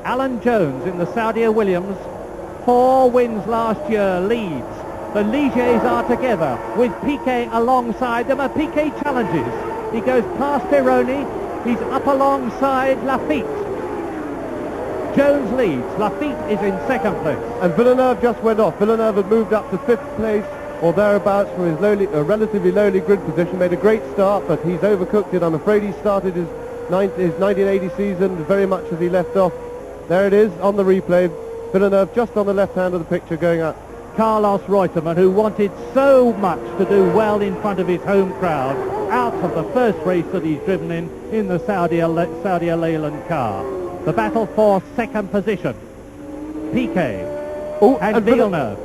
Alan Jones in the Saudia Williams, 4 wins last year, leads. The Ligiers are together with Piquet alongside them, and Piquet challenges. He goes past Pironi, he's up alongside Lafitte. Jones leads, Lafitte is in second place. And Villeneuve just went off. Villeneuve had moved up to 5th place or thereabouts from his relatively lowly grid position, made a great start, but he's overcooked it. I'm afraid he started his 1980 season very much as he left off. There it is on the replay. Villeneuve just on the left hand of the picture going out. Carlos Reutemann, who wanted so much to do well in front of his home crowd, out of the first race that he's driven in the Saudia Leyland car. The battle for second position. Piquet and Villeneuve.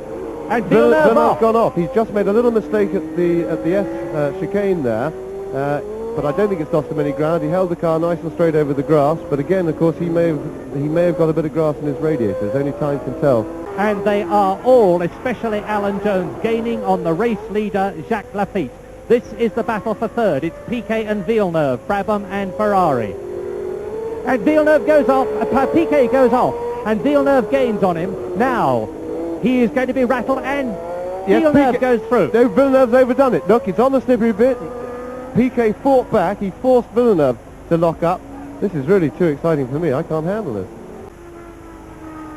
And Villeneuve gone off. He's just made a little mistake at the S chicane there, but I don't think it's lost him any ground. He held the car nice and straight over the grass, but again, of course, he may have got a bit of grass in his radiators. Only time can tell. And they are all, especially Alan Jones, gaining on the race leader Jacques Lafitte. This is the battle for third. It's Piquet and Villeneuve, Brabham and Ferrari. And Villeneuve goes off, Piquet goes off, and Villeneuve gains on him. Now, he is going to be rattled, and Villeneuve goes through. No, Villeneuve's overdone it. Look, he's on the slippery bit. Piquet fought back. He forced Villeneuve to lock up. This is really too exciting for me. I can't handle this.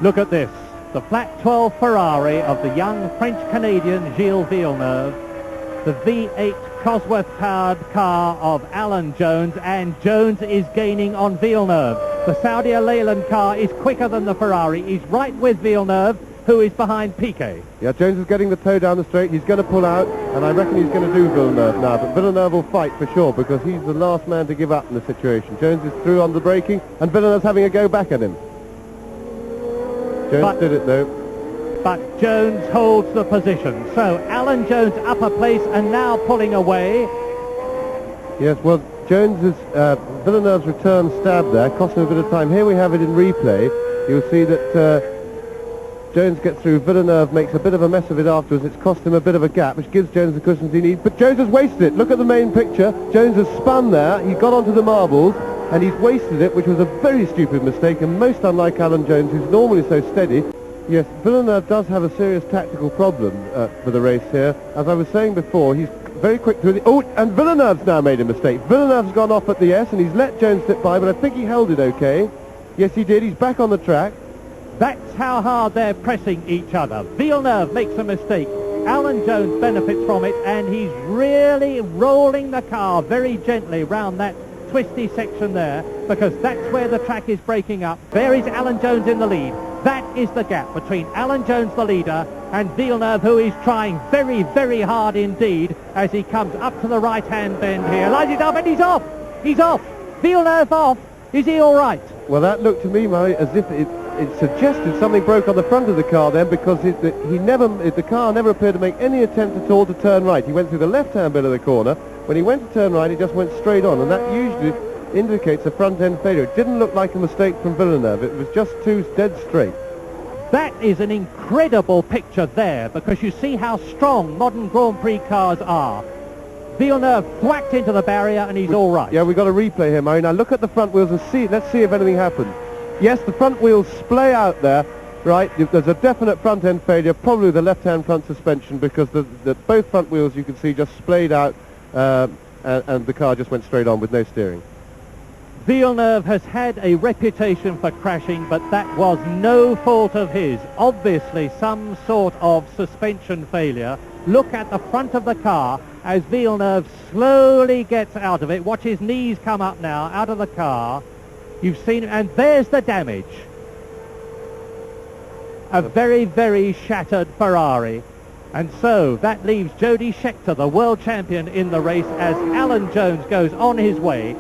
Look at this. The flat 12 Ferrari of the young French-Canadian Gilles Villeneuve. The V8 Cosworth-powered car of Alan Jones, and Jones is gaining on Villeneuve. The Saudia Leyland car is quicker than the Ferrari. He's right with Villeneuve, who is behind Piquet. Yeah, Jones is getting the toe down the straight. He's going to pull out, and I reckon he's going to do Villeneuve now, but Villeneuve will fight for sure because he's the last man to give up in the situation. Jones is through on the braking, and Villeneuve's having a go back at him. Jones did it though. But Jones holds the position. So Alan Jones up a place and now pulling away. Yes, well, Villeneuve's return stab there cost him a bit of time. Here we have it in replay. You'll see that Jones gets through. Villeneuve makes a bit of a mess of it afterwards. It's cost him a bit of a gap, which gives Jones the cushions he needs. But Jones has wasted it. Look at the main picture. Jones has spun there. He got onto the marbles, and he's wasted it, which was a very stupid mistake, and most unlike Alan Jones, who's normally so steady. Yes, Villeneuve does have a serious tactical problem for the race here. As I was saying before, he's very quick through the... Oh, and Villeneuve's now made a mistake. Villeneuve's gone off at the S, and he's let Jones slip by, but I think he held it okay. Yes, he did. He's back on the track. That's how hard they're pressing each other. Villeneuve makes a mistake. Alan Jones benefits from it, and he's really rolling the car very gently round that twisty section there, because that's where the track is breaking up. There is Alan Jones in the lead. That is the gap between Alan Jones, the leader, and Villeneuve, who is trying very, very hard indeed as he comes up to the right-hand bend here. Lines it up, and he's off! He's off! Villeneuve off! Is he all right? Well, that looked to me, Murray, as if it suggested something broke on the front of the car then, because the car never appeared to make any attempt at all to turn right. He went through the left-hand bit of the corner. When he went to turn right, he just went straight on, and that usually indicates a front-end failure. It didn't look like a mistake from Villeneuve. It was just too dead straight. That is an incredible picture there, because you see how strong modern Grand Prix cars are. Villeneuve whacked into the barrier, and he's all right. Yeah, we've got a replay here, Murray. Now look at the front wheels and see. Let's see if anything happens. Yes, the front wheels splay out there. Right, there's a definite front-end failure, probably the left-hand front suspension, because both front wheels you can see just splayed out, and the car just went straight on with no steering. Villeneuve has had a reputation for crashing, but that was no fault of his. Obviously some sort of suspension failure. Look at the front of the car as Villeneuve slowly gets out of it. Watch his knees come up now out of the car. You've seen, and there's the damage. A very, very shattered Ferrari. And so that leaves Jody Scheckter, the world champion in the race, as Alan Jones goes on his way.